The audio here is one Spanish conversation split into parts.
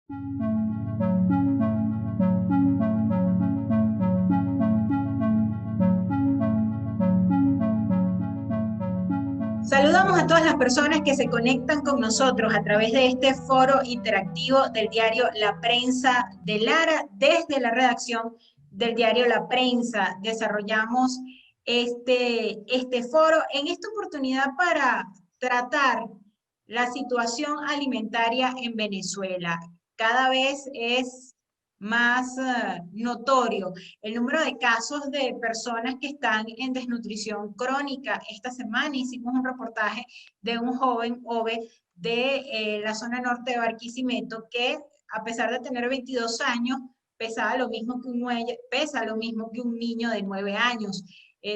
Saludamos a todas las personas que se conectan con nosotros a través de este foro interactivo del diario La Prensa de Lara. Desde la redacción del diario La Prensa desarrollamos este foro en esta oportunidad para tratar la situación alimentaria en Venezuela. Cada vez es más notorio el número de casos de personas que están en desnutrición crónica. Esta semana hicimos un reportaje de un joven OVE de la zona norte de Barquisimeto que, a pesar de tener 22 años, pesa lo mismo que un niño de 9 años.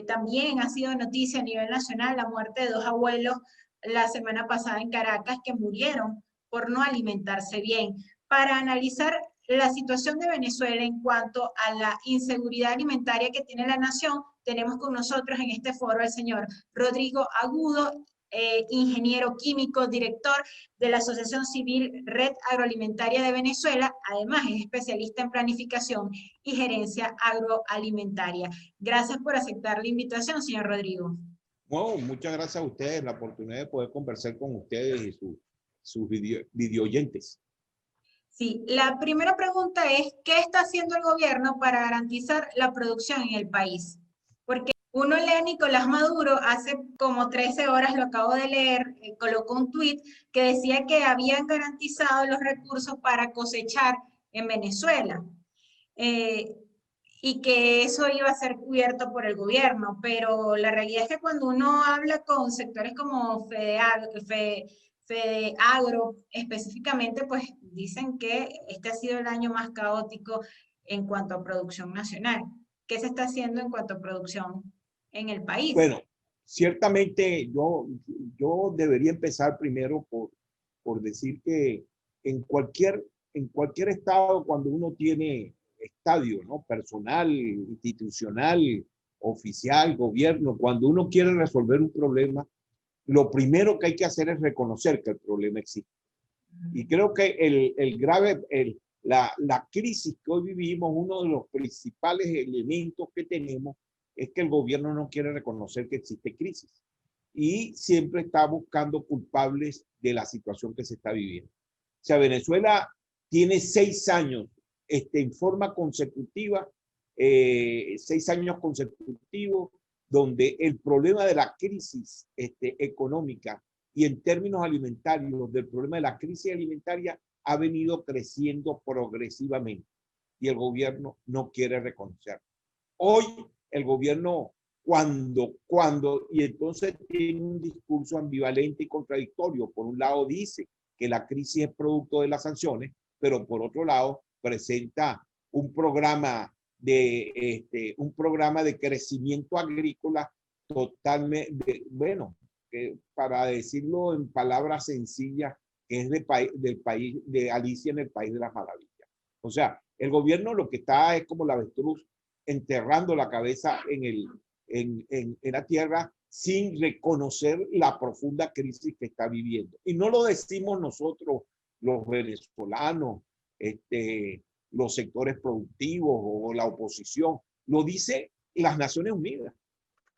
También ha sido noticia a nivel nacional la muerte de 2 abuelos la semana pasada en Caracas que murieron por no alimentarse bien. Para analizar la situación de Venezuela en cuanto a la inseguridad alimentaria que tiene la nación, tenemos con nosotros en este foro al señor Rodrigo Agudo, ingeniero químico, director de la Asociación Civil Red Agroalimentaria de Venezuela. Además es especialista en planificación y gerencia agroalimentaria. Gracias por aceptar la invitación, señor Rodrigo. Bueno, muchas gracias a ustedes, la oportunidad de poder conversar con ustedes y sus video oyentes. Sí, la primera pregunta es, ¿qué está haciendo el gobierno para garantizar la producción en el país? Porque uno lee a Nicolás Maduro, hace como 13 horas lo acabo de leer, colocó un tuit que decía que habían garantizado los recursos para cosechar en Venezuela. Y que eso iba a ser cubierto por el gobierno, pero la realidad es que cuando uno habla con sectores como Fedeagro específicamente, pues dicen que este ha sido el año más caótico en cuanto a producción nacional. ¿Qué se está haciendo en cuanto a producción en el país? Bueno, ciertamente yo debería empezar primero por decir que en cualquier estado, cuando uno tiene estadio, ¿no? Personal, institucional, oficial, gobierno, cuando uno quiere resolver un problema, lo primero que hay que hacer es reconocer que el problema existe. Y creo que la crisis que hoy vivimos, uno de los principales elementos que tenemos es que el gobierno no quiere reconocer que existe crisis y siempre está buscando culpables de la situación que se está viviendo. O sea, Venezuela tiene 6 años en forma consecutiva, 6 años consecutivos, donde el problema de la crisis económica y en términos alimentarios, del problema de la crisis alimentaria ha venido creciendo progresivamente y el gobierno no quiere reconocerlo. Hoy el gobierno y entonces tiene un discurso ambivalente y contradictorio. Por un lado dice que la crisis es producto de las sanciones, pero por otro lado presenta un programa de crecimiento agrícola totalmente, bueno, para decirlo en palabras sencillas, que es del país de Alicia en el País de las Maravillas. O sea, el gobierno lo que está es como la avestruz enterrando la cabeza en la tierra sin reconocer la profunda crisis que está viviendo. Y no lo decimos nosotros, los venezolanos, los sectores productivos o la oposición, lo dice las Naciones Unidas.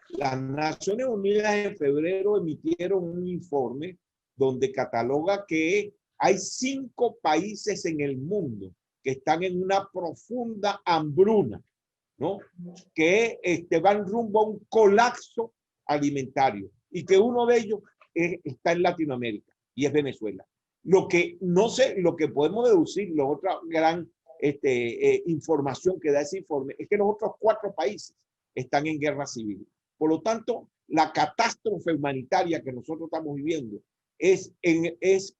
Las Naciones Unidas en febrero emitieron un informe donde cataloga que hay 5 países en el mundo que están en una profunda hambruna, ¿no? Que van rumbo a un colapso alimentario y que uno de ellos está en Latinoamérica y es Venezuela. Lo que podemos deducir, la otra gran información que da ese informe es que los otros 4 países están en guerra civil. Por lo tanto, la catástrofe humanitaria que nosotros estamos viviendo es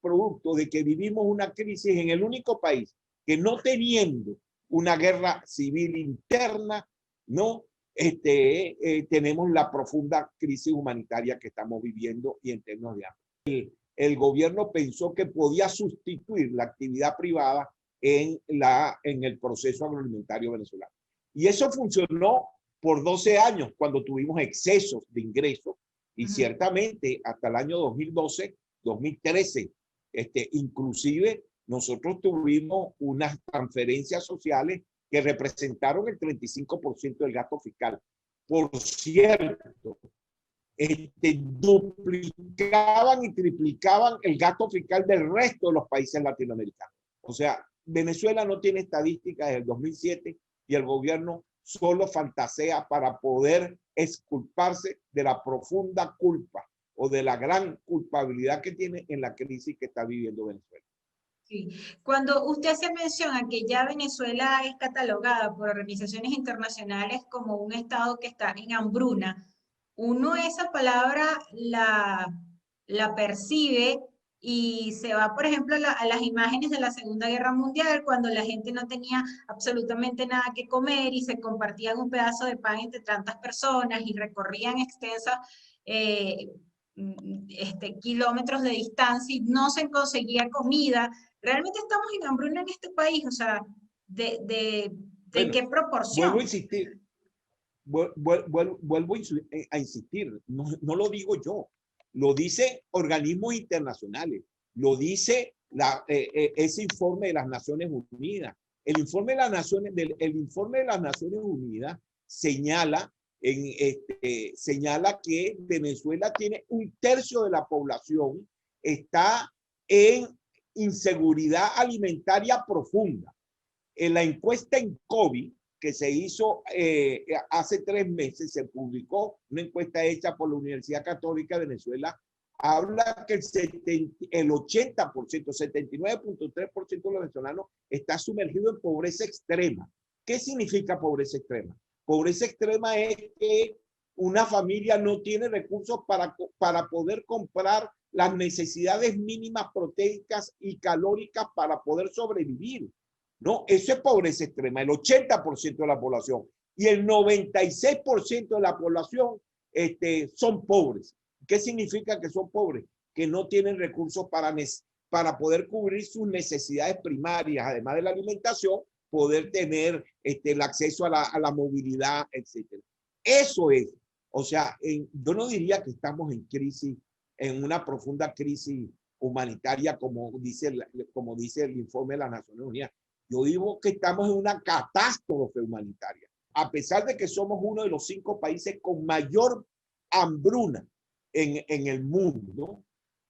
producto de que vivimos una crisis en el único país que, no teniendo una guerra civil interna, no tenemos la profunda crisis humanitaria que estamos viviendo y en términos de hambre. El gobierno pensó que podía sustituir la actividad privada en el proceso agroalimentario venezolano. Y eso funcionó por 12 años cuando tuvimos excesos de ingresos y ciertamente hasta el año 2012, 2013, inclusive nosotros tuvimos unas transferencias sociales que representaron el 35% del gasto fiscal. Por cierto, duplicaban y triplicaban el gasto fiscal del resto de los países latinoamericanos. O sea, Venezuela no tiene estadísticas desde el 2007 y el gobierno solo fantasea para poder exculparse de la profunda culpa o de la gran culpabilidad que tiene en la crisis que está viviendo Venezuela. Sí. Cuando usted hace mención a que ya Venezuela es catalogada por organizaciones internacionales como un estado que está en hambruna, uno esa palabra la percibe y se va, por ejemplo, a las imágenes de la Segunda Guerra Mundial, cuando la gente no tenía absolutamente nada que comer y se compartían un pedazo de pan entre tantas personas y recorrían extensas kilómetros de distancia y no se conseguía comida. Realmente estamos en hambruna en este país, o sea, ¿de qué proporción? Vuelvo a insistir, vuelvo a insistir, no lo digo yo, lo dice organismos internacionales, lo dice ese informe de las Naciones Unidas. El informe de las Naciones Unidas señala, señala que Venezuela tiene 1/3 de la población, está en inseguridad alimentaria profunda. En la encuesta en COVID que se hizo hace 3 meses, se publicó una encuesta hecha por la Universidad Católica de Venezuela, habla que el 80%, 79.3% de los venezolanos está sumergido en pobreza extrema. ¿Qué significa pobreza extrema? Pobreza extrema es que una familia no tiene recursos para poder comprar las necesidades mínimas proteicas y calóricas para poder sobrevivir. No, eso es pobreza extrema, el 80% de la población. Y el 96% de la población son pobres. ¿Qué significa que son pobres? Que no tienen recursos para poder cubrir sus necesidades primarias, además de la alimentación, poder tener el acceso a la movilidad, etc. Eso es. O sea, yo no diría que estamos en crisis, en una profunda crisis humanitaria, como dice el informe de las Naciones Unidas. Yo digo que estamos en una catástrofe humanitaria, a pesar de que somos uno de los 5 países con mayor hambruna en el mundo, ¿no?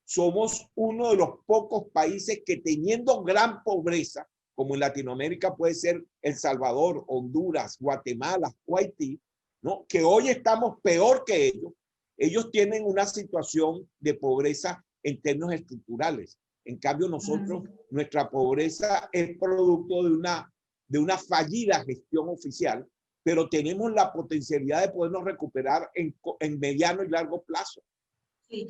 Somos uno de los pocos países que, teniendo gran pobreza, como en Latinoamérica puede ser El Salvador, Honduras, Guatemala o Haití, ¿no? Que hoy estamos peor que ellos. Ellos tienen una situación de pobreza en términos estructurales. En cambio, nosotros, nuestra pobreza es producto de una fallida gestión oficial, pero tenemos la potencialidad de podernos recuperar en mediano y largo plazo. Sí.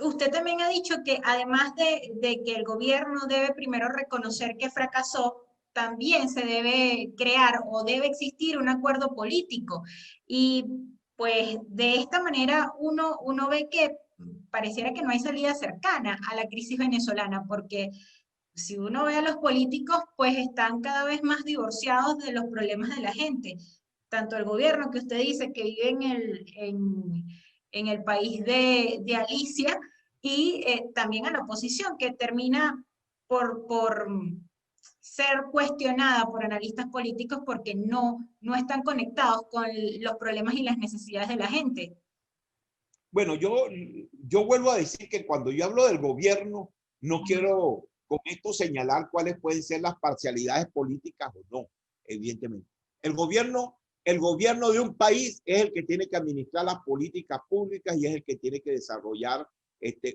Usted también ha dicho que además de que el gobierno debe primero reconocer que fracasó, también se debe crear o debe existir un acuerdo político. Y pues de esta manera uno ve que pareciera que no hay salida cercana a la crisis venezolana, porque si uno ve a los políticos, pues están cada vez más divorciados de los problemas de la gente. Tanto el gobierno que usted dice que vive en el país de Alicia, y también a la oposición, que termina por ser cuestionada por analistas políticos porque no están conectados con los problemas y las necesidades de la gente. Bueno, yo vuelvo a decir que cuando yo hablo del gobierno, no quiero con esto señalar cuáles pueden ser las parcialidades políticas o no, evidentemente. El gobierno de un país es el que tiene que administrar las políticas públicas y es el que tiene que desarrollar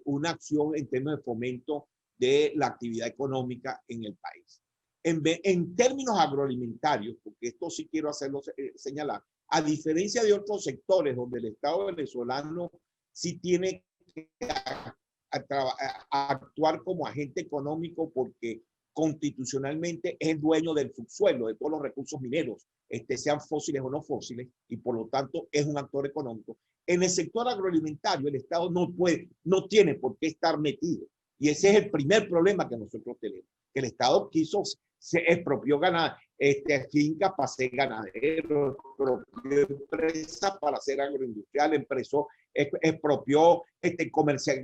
una acción en términos de fomento de la actividad económica en el país. En términos agroalimentarios, porque esto sí quiero hacerlo señalar, a diferencia de otros sectores donde el Estado venezolano sí tiene que actuar como agente económico porque constitucionalmente es el dueño del subsuelo, de todos los recursos mineros, sean fósiles o no fósiles, y por lo tanto es un actor económico. En el sector agroalimentario el Estado no tiene por qué estar metido. Y ese es el primer problema que nosotros tenemos, que el Estado se expropió fincas para ser ganaderos, expropió empresas para ser agroindustrial, expropió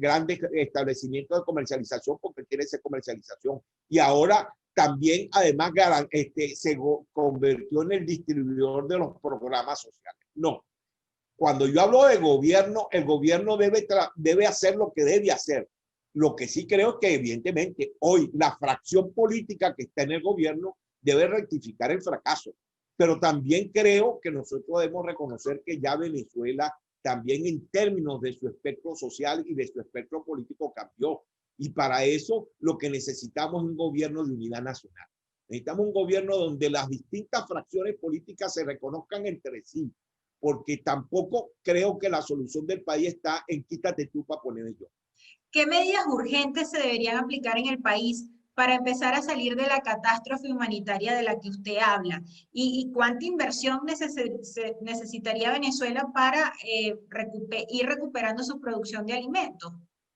grandes establecimientos de comercialización porque quiere ser comercialización. Y ahora también, además, se convirtió en el distribuidor de los programas sociales. No. Cuando yo hablo de gobierno, el gobierno debe hacer lo que debe hacer. Lo que sí creo es que evidentemente hoy la fracción política que está en el gobierno debe rectificar el fracaso. Pero también creo que nosotros debemos reconocer que ya Venezuela también en términos de su espectro social y de su espectro político cambió. Y para eso lo que necesitamos es un gobierno de unidad nacional. Necesitamos un gobierno donde las distintas fracciones políticas se reconozcan entre sí, porque tampoco creo que la solución del país está en quítate tú para ponerme yo. ¿Qué medidas urgentes se deberían aplicar en el país para empezar a salir de la catástrofe humanitaria de la que usted habla? ¿Y cuánta inversión necesitaría Venezuela para ir recuperando su producción de alimentos?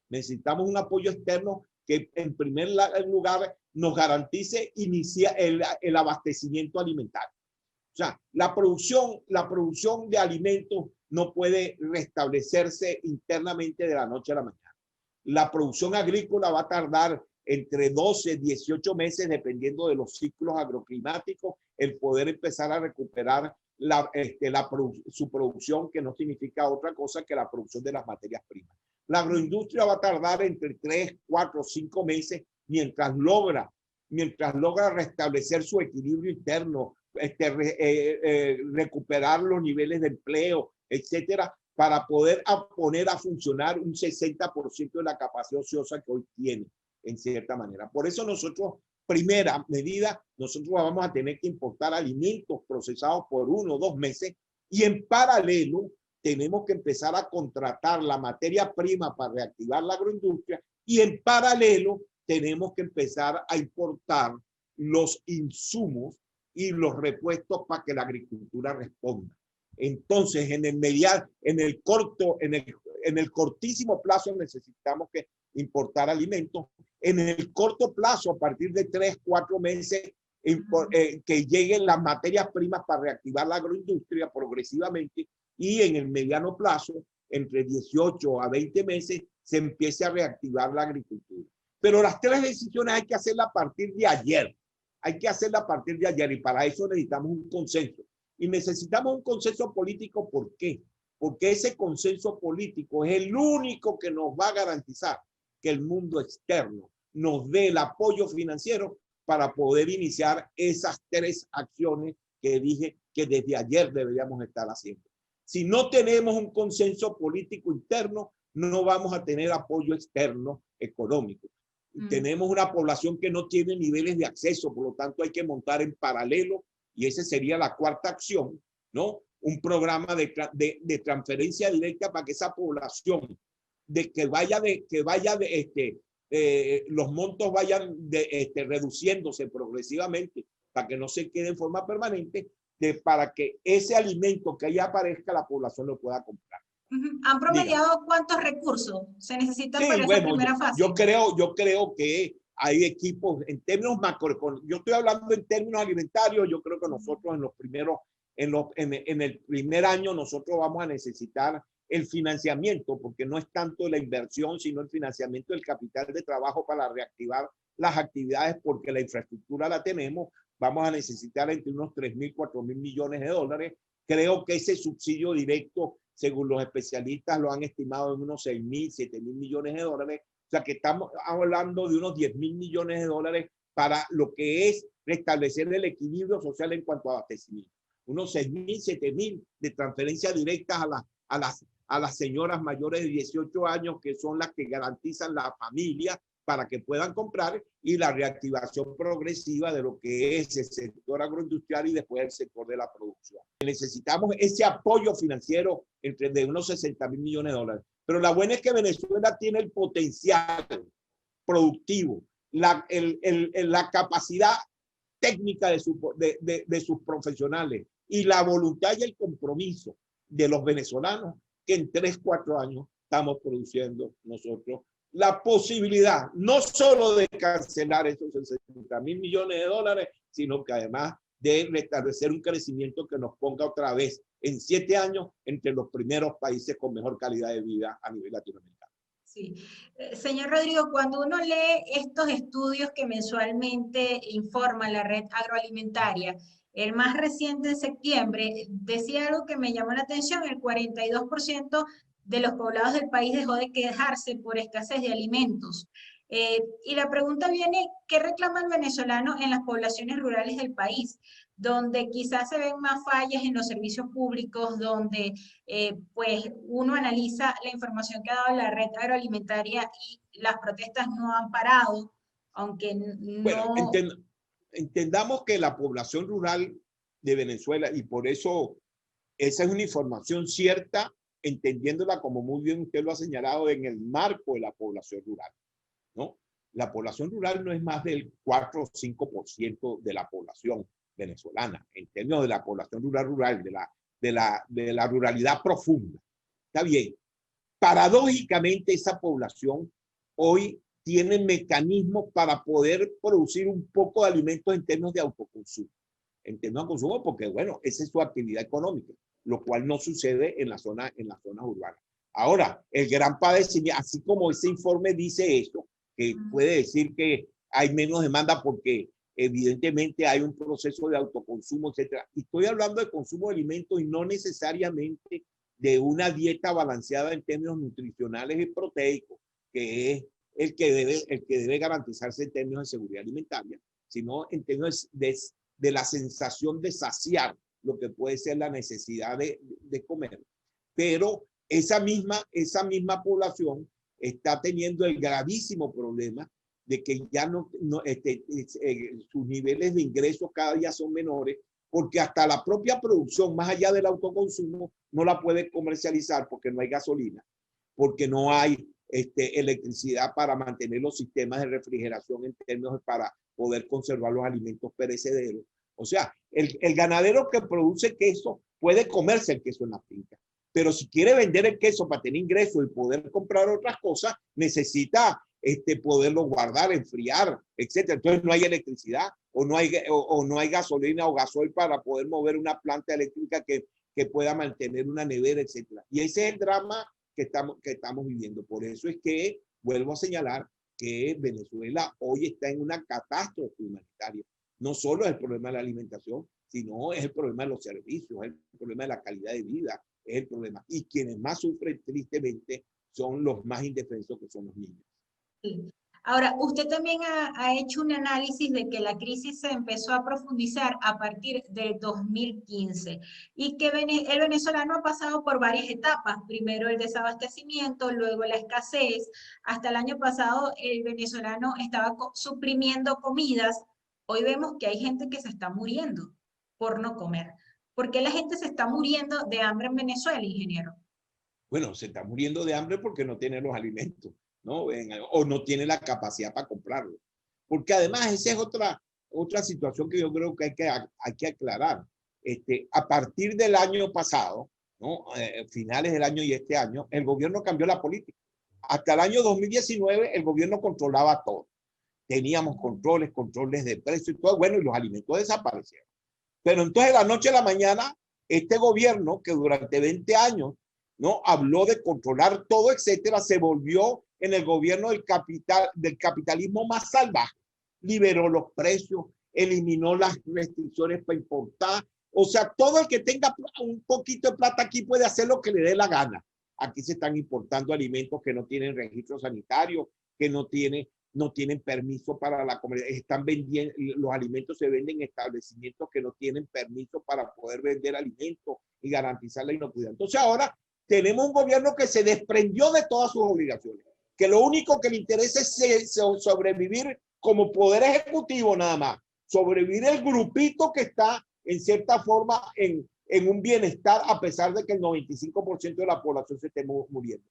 Necesitamos un apoyo externo que en primer lugar nos garantice el abastecimiento alimentario. O sea, la producción de alimentos no puede restablecerse internamente de la noche a la mañana. La producción agrícola va a tardar entre 12 y 18 meses, dependiendo de los ciclos agroclimáticos, el poder empezar a recuperar su producción, que no significa otra cosa que la producción de las materias primas. La agroindustria va a tardar entre 3, 4, 5 meses mientras logra restablecer su equilibrio interno, recuperar los niveles de empleo, etcétera, para poder poner a funcionar un 60% de la capacidad ociosa que hoy tiene, en cierta manera. Por eso nosotros, primera medida, nosotros vamos a tener que importar alimentos procesados por 1 o 2 meses, y en paralelo tenemos que empezar a contratar la materia prima para reactivar la agroindustria, y en paralelo tenemos que empezar a importar los insumos y los repuestos para que la agricultura responda. Entonces, en el cortísimo plazo necesitamos que importar alimentos. En el corto plazo, a partir de 3, 4 meses, que lleguen las materias primas para reactivar la agroindustria progresivamente, y en el mediano plazo, entre 18 a 20 meses, se empiece a reactivar la agricultura. Pero las 3 decisiones hay que hacerlas a partir de ayer. Hay que hacerla a partir de ayer, y para eso necesitamos un consenso. Y necesitamos un consenso político. ¿Por qué? Porque ese consenso político es el único que nos va a garantizar que el mundo externo nos dé el apoyo financiero para poder iniciar esas 3 acciones que dije que desde ayer deberíamos estar haciendo. Si no tenemos un consenso político interno, no vamos a tener apoyo externo económico. Tenemos una población que no tiene niveles de acceso, por lo tanto hay que montar en paralelo, y esa sería la 4ª acción, ¿no? Un programa de transferencia directa para que esa población, los montos vayan reduciéndose progresivamente, para que no se quede en forma permanente, para que ese alimento que ahí aparezca, la población lo pueda comprar. ¿Han promediado cuántos recursos se necesitan para esa primera fase? Yo creo que hay equipos en términos macroeconómicos. Yo estoy hablando en términos alimentarios. Yo creo que nosotros en el primer año nosotros vamos a necesitar el financiamiento, porque no es tanto la inversión, sino el financiamiento del capital de trabajo para reactivar las actividades, porque la infraestructura la tenemos. Vamos a necesitar entre unos 3.000, 4.000 millones de dólares. Creo que ese subsidio directo, según los especialistas, lo han estimado en unos 6.000, 7.000 millones de dólares. O sea que estamos hablando de unos 10.000 millones de dólares para lo que es restablecer el equilibrio social en cuanto a abastecimiento. Unos 6.000, 7.000 de transferencias directas a las señoras mayores de 18 años, que son las que garantizan la familia para que puedan comprar, y la reactivación progresiva de lo que es el sector agroindustrial y después el sector de la producción. Necesitamos ese apoyo financiero de unos 60.000 millones de dólares. Pero la buena es que Venezuela tiene el potencial productivo, la capacidad técnica de sus profesionales, y la voluntad y el compromiso de los venezolanos, que en 3, 4 años estamos produciendo nosotros la posibilidad no solo de cancelar esos 60.000 millones de dólares, sino que además de restablecer un crecimiento que nos ponga otra vez en 7 años entre los primeros países con mejor calidad de vida a nivel latinoamericano. Sí. Señor Rodrigo, cuando uno lee estos estudios que mensualmente informa la red agroalimentaria, el más reciente de septiembre decía algo que me llamó la atención: el 42% de los poblados del país dejó de quejarse por escasez de alimentos. Y la pregunta viene: ¿qué reclama el venezolano en las poblaciones rurales del país, donde quizás se ven más fallas en los servicios públicos, donde pues uno analiza la información que ha dado la red agroalimentaria y las protestas no han parado, aunque Bueno, no... entendamos que la población rural de Venezuela, y por eso esa es una información cierta, entendiéndola como muy bien usted lo ha señalado en el marco de la población rural, ¿no? La población rural no es más del 4 o 5% de la población venezolana, en términos de la población rural, de la ruralidad profunda. Está bien. Paradójicamente, esa población hoy tiene mecanismos para poder producir un poco de alimentos en términos de autoconsumo. En términos de consumo, porque, bueno, esa es su actividad económica, lo cual no sucede en la zona urbana. Ahora, el gran padecimiento, así como ese informe dice eso, que puede decir que hay menos demanda porque evidentemente hay un proceso de autoconsumo, etcétera. Y estoy hablando de consumo de alimentos y no necesariamente de una dieta balanceada en términos nutricionales y proteicos, que es el que debe garantizarse en términos de seguridad alimentaria, sino en términos de la sensación de saciar lo que puede ser la necesidad de comer. Pero esa misma población está teniendo el gravísimo problema de que ya sus niveles de ingresos cada día son menores, porque hasta la propia producción, más allá del autoconsumo, no la puede comercializar porque no hay gasolina, porque no hay electricidad para mantener los sistemas de refrigeración en términos para poder conservar los alimentos perecederos. O sea, el ganadero que produce queso puede comerse el queso en la finca, pero si quiere vender el queso para tener ingresos y poder comprar otras cosas, necesita poderlo guardar, enfriar, etc. Entonces no hay electricidad o no hay gasolina o gasoil para poder mover una planta eléctrica que pueda mantener una nevera, etc. Y ese es el drama que estamos viviendo. Por eso es que vuelvo a señalar que Venezuela hoy está en una catástrofe humanitaria. No solo es el problema de la alimentación, sino es el problema de los servicios, es el problema de la calidad de vida, es el problema. Y quienes más sufren tristemente son los más indefensos, que son los niños. Sí. Ahora, usted también ha hecho un análisis de que la crisis se empezó a profundizar a partir del 2015 y que el venezolano ha pasado por varias etapas. Primero el desabastecimiento, luego la escasez. Hasta el año pasado el venezolano estaba suprimiendo comidas. Hoy vemos que hay gente que se está muriendo por no comer. ¿Por qué la gente se está muriendo de hambre en Venezuela, ingeniero? Bueno, se está muriendo de hambre porque no tiene los alimentos, ¿no? O no tiene la capacidad para comprarlo. Porque además esa es otra situación que yo creo que hay que aclarar. A partir del año pasado, ¿no? Finales del año y este año, el gobierno cambió la política. Hasta el año 2019 el gobierno controlaba todo. Teníamos controles de precios y todo, bueno, y los alimentos desaparecieron. Pero entonces de la noche a la mañana, este gobierno que durante 20 años no habló de controlar todo, etcétera, se volvió en el gobierno del capitalismo más salvaje. Liberó los precios, eliminó las restricciones para importar. O sea, todo el que tenga un poquito de plata aquí puede hacer lo que le dé la gana. Aquí se están importando alimentos que no tienen registro sanitario, que no tienen permiso para la comunidad. Están vendiendo, los alimentos se venden en establecimientos que no tienen permiso para poder vender alimentos y garantizar la inocuidad. Entonces ahora tenemos un gobierno que se desprendió de todas sus obligaciones, que lo único que le interesa es sobrevivir como poder ejecutivo nada más, sobrevivir el grupito que está en cierta forma en un bienestar a pesar de que el 95% de la población se esté muriendo.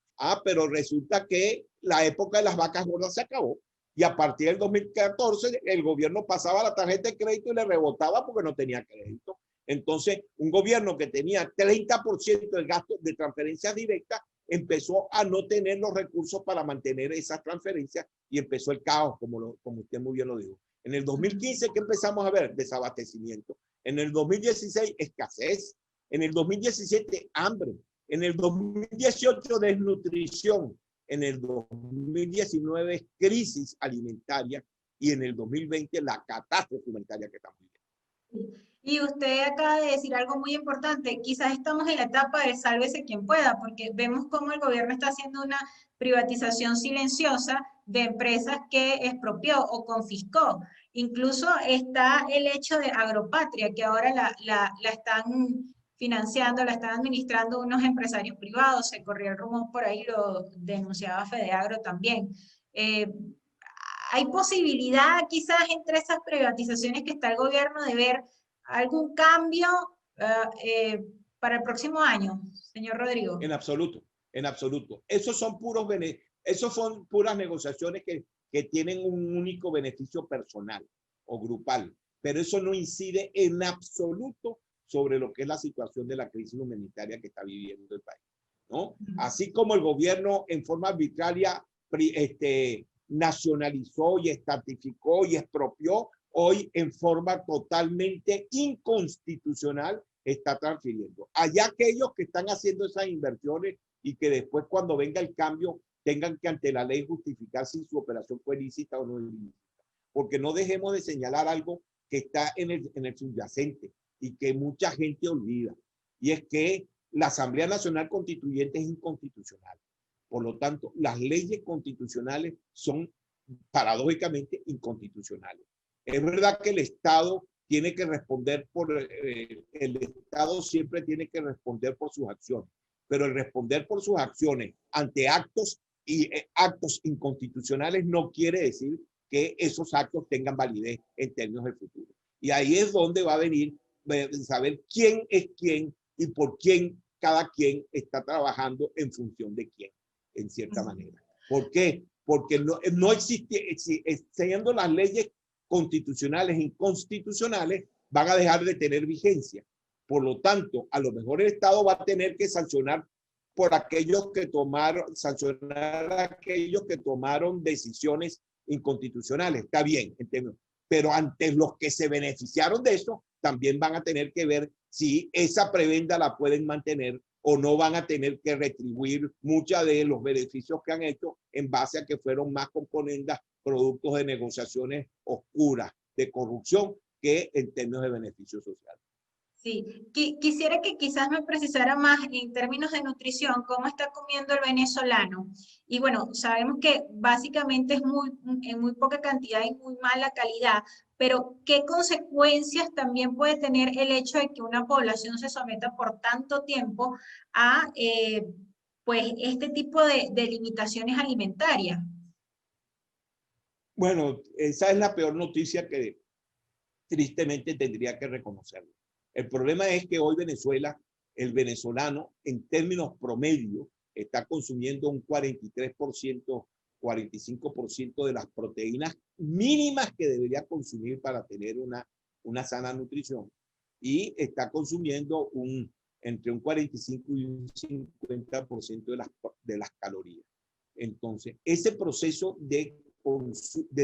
Pero resulta que la época de las vacas gordas se acabó y a partir del 2014 el gobierno pasaba la tarjeta de crédito y le rebotaba porque no tenía crédito. Entonces, un gobierno que tenía 30% del gasto de transferencias directas empezó a no tener los recursos para mantener esas transferencias y empezó el caos, como usted muy bien lo dijo. En el 2015, ¿qué empezamos a ver? Desabastecimiento. En el 2016, escasez. En el 2017, hambre. En el 2018, desnutrición. En el 2019, crisis alimentaria. Y en el 2020, la catástrofe humanitaria que estamos viviendo. Y usted acaba de decir algo muy importante, quizás estamos en la etapa de sálvese quien pueda, porque vemos cómo el gobierno está haciendo una privatización silenciosa de empresas que expropió o confiscó. Incluso está el hecho de Agropatria, que ahora la están financiando, la están administrando unos empresarios privados, se corrió el rumor por ahí, lo denunciaba Fedeagro también. ¿Hay posibilidad quizás entre esas privatizaciones que está el gobierno de ver algún cambio para el próximo año, señor Rodrigo? En absoluto, en absoluto. Esos son puras negociaciones que tienen un único beneficio personal o grupal, pero eso no incide en absoluto sobre lo que es la situación de la crisis humanitaria que está viviendo el país, ¿no? Así como el gobierno en forma arbitraria nacionalizó y estatificó y expropió, hoy en forma totalmente inconstitucional está transfiriendo. Allá aquellos que están haciendo esas inversiones y que después cuando venga el cambio tengan que ante la ley justificar si su operación fue lícita o no ilícita. Porque no dejemos de señalar algo que está en el subyacente y que mucha gente olvida. Y es que la Asamblea Nacional Constituyente es inconstitucional. Por lo tanto, las leyes constitucionales son paradójicamente inconstitucionales. Es verdad que el Estado tiene que responder el Estado siempre tiene que responder por sus acciones, pero el responder por sus acciones ante actos inconstitucionales no quiere decir que esos actos tengan validez en términos del futuro. Y ahí es donde va a venir saber quién es quién y por quién cada quien está trabajando en función de quién, en cierta manera. ¿Por qué? Porque no existe, siendo las leyes constitucionales e inconstitucionales, van a dejar de tener vigencia. Por lo tanto, a lo mejor el Estado va a tener que sancionar por aquellos que tomaron decisiones inconstitucionales. Está bien, entiendo. Pero ante los que se beneficiaron de eso, también van a tener que ver si esa prebenda la pueden mantener o no van a tener que retribuir muchos de los beneficios que han hecho en base a que fueron más componendas productos de negociaciones oscuras, de corrupción, que en términos de beneficio social. Sí, quisiera que quizás me precisara más en términos de nutrición, cómo está comiendo el venezolano. Y bueno, sabemos que básicamente es en muy poca cantidad y muy mala calidad, pero ¿qué consecuencias también puede tener el hecho de que una población se someta por tanto tiempo a pues este tipo de limitaciones alimentarias? Bueno, esa es la peor noticia que tristemente tendría que reconocerlo. El problema es que hoy Venezuela, el venezolano, en términos promedio, está consumiendo un 43%, 45% de las proteínas mínimas que debería consumir para tener una sana nutrición. Y está consumiendo entre un 45 y un 50% de las calorías. Entonces, ese proceso de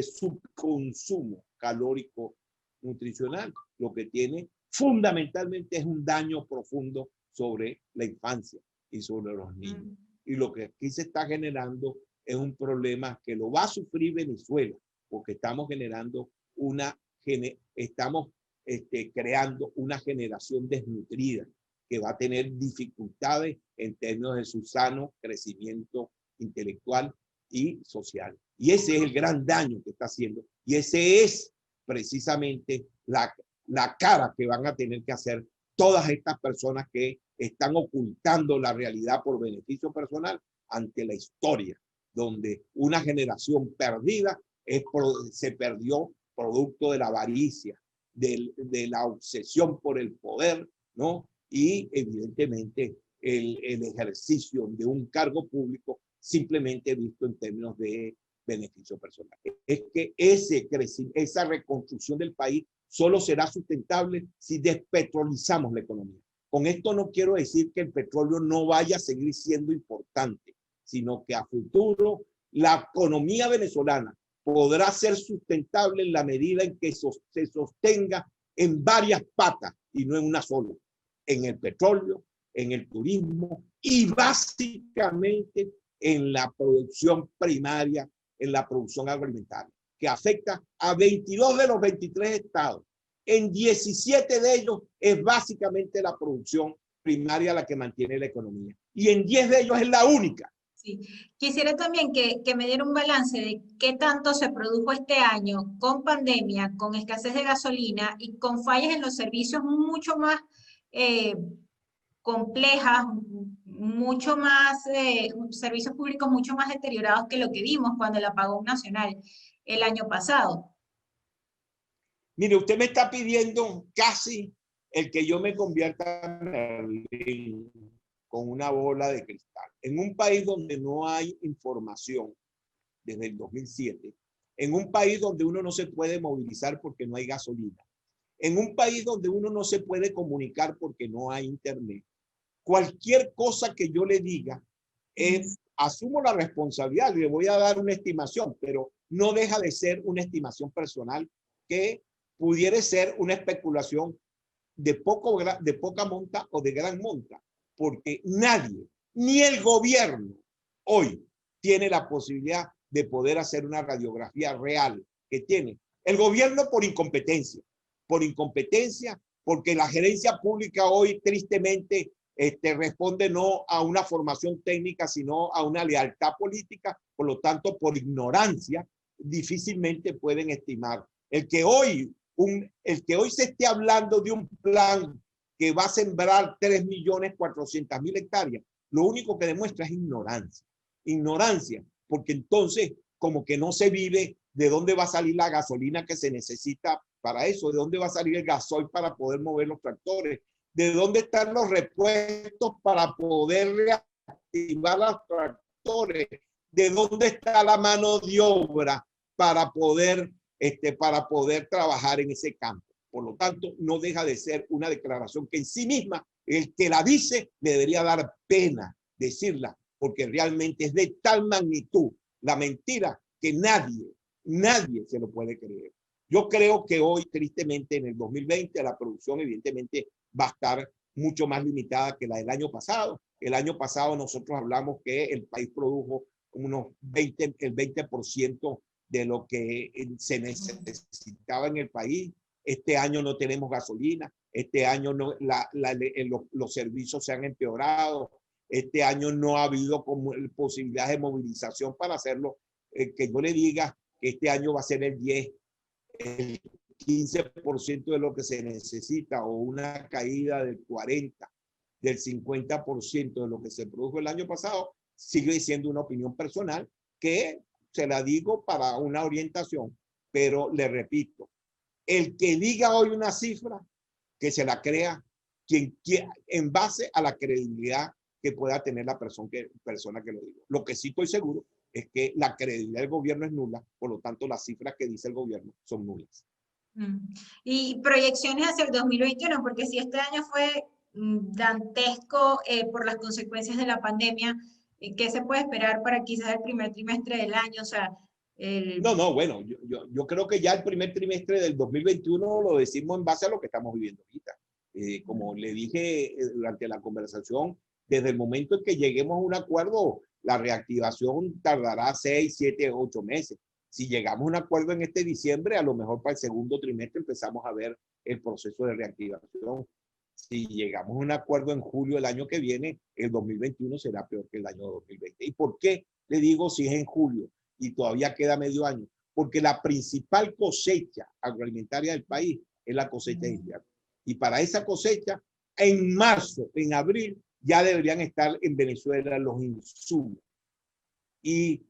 subconsumo calórico nutricional lo que tiene fundamentalmente es un daño profundo sobre la infancia y sobre los niños. Y lo que aquí se está generando es un problema que lo va a sufrir Venezuela, porque estamos generando creando una generación desnutrida que va a tener dificultades en términos de su sano crecimiento intelectual y social. Y ese es el gran daño que está haciendo. Y ese es precisamente la cara que van a tener que hacer todas estas personas que están ocultando la realidad por beneficio personal ante la historia, donde una generación perdida se perdió producto de la avaricia, de la obsesión por el poder, ¿no? Y evidentemente el ejercicio de un cargo público simplemente visto en términos de beneficio personal. Es que esa reconstrucción del país solo será sustentable si despetrolizamos la economía. Con esto no quiero decir que el petróleo no vaya a seguir siendo importante, sino que a futuro la economía venezolana podrá ser sustentable en la medida en que se sostenga en varias patas y no en una sola, en el petróleo, en el turismo y básicamente en la producción primaria, en la producción agroalimentaria, que afecta a 22 de los 23 estados. En 17 de ellos es básicamente la producción primaria la que mantiene la economía. Y en 10 de ellos es la única. Sí. Quisiera también que me diera un balance de qué tanto se produjo este año con pandemia, con escasez de gasolina y con fallas en los servicios mucho más eh, complejas, mucho más, servicios públicos mucho más deteriorados que lo que vimos cuando el apagón nacional el año pasado. Mire, usted me está pidiendo casi el que yo me convierta en Merlín con una bola de cristal. En un país donde no hay información desde el 2007, en un país donde uno no se puede movilizar porque no hay gasolina, en un país donde uno no se puede comunicar porque no hay internet, cualquier cosa que yo le diga, asumo la responsabilidad, le voy a dar una estimación, pero no deja de ser una estimación personal que pudiera ser una especulación de poca monta o de gran monta, porque nadie, ni el gobierno, hoy tiene la posibilidad de poder hacer una radiografía real que tiene el gobierno por incompetencia, porque la gerencia pública hoy tristemente responde no a una formación técnica, sino a una lealtad política, por lo tanto, por ignorancia, difícilmente pueden estimar. El que hoy se esté hablando de un plan que va a sembrar 3.400.000 hectáreas, lo único que demuestra es ignorancia. Ignorancia, porque entonces como que no se vive de dónde va a salir la gasolina que se necesita para eso, de dónde va a salir el gasoil para poder mover los tractores, de dónde están los repuestos para poder reactivar los tractores, de dónde está la mano de obra para poder trabajar en ese campo. Por lo tanto, no deja de ser una declaración que en sí misma, el que la dice, le debería dar pena decirla, porque realmente es de tal magnitud la mentira que nadie se lo puede creer. Yo creo que hoy, tristemente, en el 2020, la producción evidentemente va a estar mucho más limitada que la del año pasado. El año pasado nosotros hablamos que el país produjo el 20% de lo que se necesitaba en el país. Este año no tenemos gasolina, este año no, los servicios se han empeorado, este año no ha habido posibilidad de movilización para hacerlo. Que yo le diga que este año va a ser el 15% de lo que se necesita o una caída del 40, del 50% de lo que se produjo el año pasado, sigue siendo una opinión personal que se la digo para una orientación, pero le repito, el que diga hoy una cifra, que se la crea en base a la credibilidad que pueda tener la persona que lo diga. Lo que sí estoy seguro es que la credibilidad del gobierno es nula, por lo tanto las cifras que dice el gobierno son nulas. Y proyecciones hacia el 2021, porque si este año fue dantesco por las consecuencias de la pandemia, ¿qué se puede esperar para quizás el primer trimestre del año? O sea, No, bueno, yo creo que ya el primer trimestre del 2021 lo decimos en base a lo que estamos viviendo ahorita. Como le dije durante la conversación, desde el momento en que lleguemos a un acuerdo, la reactivación tardará 6, 7, 8 meses. Si llegamos a un acuerdo en este diciembre, a lo mejor para el segundo trimestre empezamos a ver el proceso de reactivación. Si llegamos a un acuerdo en julio del año que viene, el 2021 será peor que el año 2020. ¿Y por qué le digo si es en julio y todavía queda medio año? Porque la principal cosecha agroalimentaria del país es la cosecha de invierno. Y para esa cosecha, en marzo, en abril, ya deberían estar en Venezuela los insumos y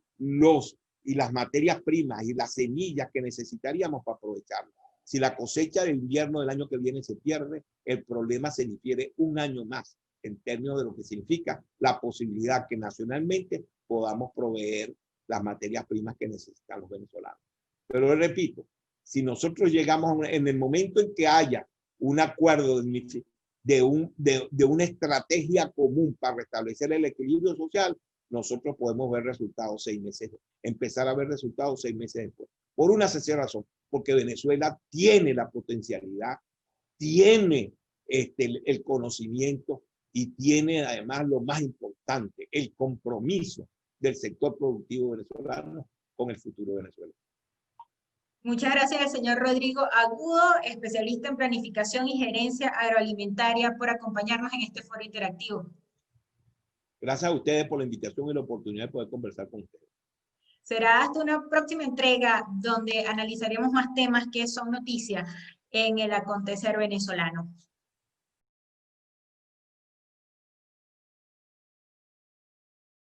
las materias primas y las semillas que necesitaríamos para aprovecharlo. Si la cosecha de invierno del año que viene se pierde, el problema se difiere un año más en términos de lo que significa la posibilidad que nacionalmente podamos proveer las materias primas que necesitan los venezolanos. Pero repito, si nosotros llegamos en el momento en que haya un acuerdo de una estrategia común para restablecer el equilibrio social, nosotros podemos ver resultados 6 meses, empezar a ver resultados 6 meses después. Por una sencilla razón, porque Venezuela tiene la potencialidad, tiene el conocimiento y tiene además lo más importante, el compromiso del sector productivo venezolano con el futuro de Venezuela. Muchas gracias al señor Rodrigo Agudo, especialista en planificación y gerencia agroalimentaria, por acompañarnos en este foro interactivo. Gracias a ustedes por la invitación y la oportunidad de poder conversar con ustedes. Será hasta una próxima entrega donde analizaremos más temas que son noticias en el acontecer venezolano.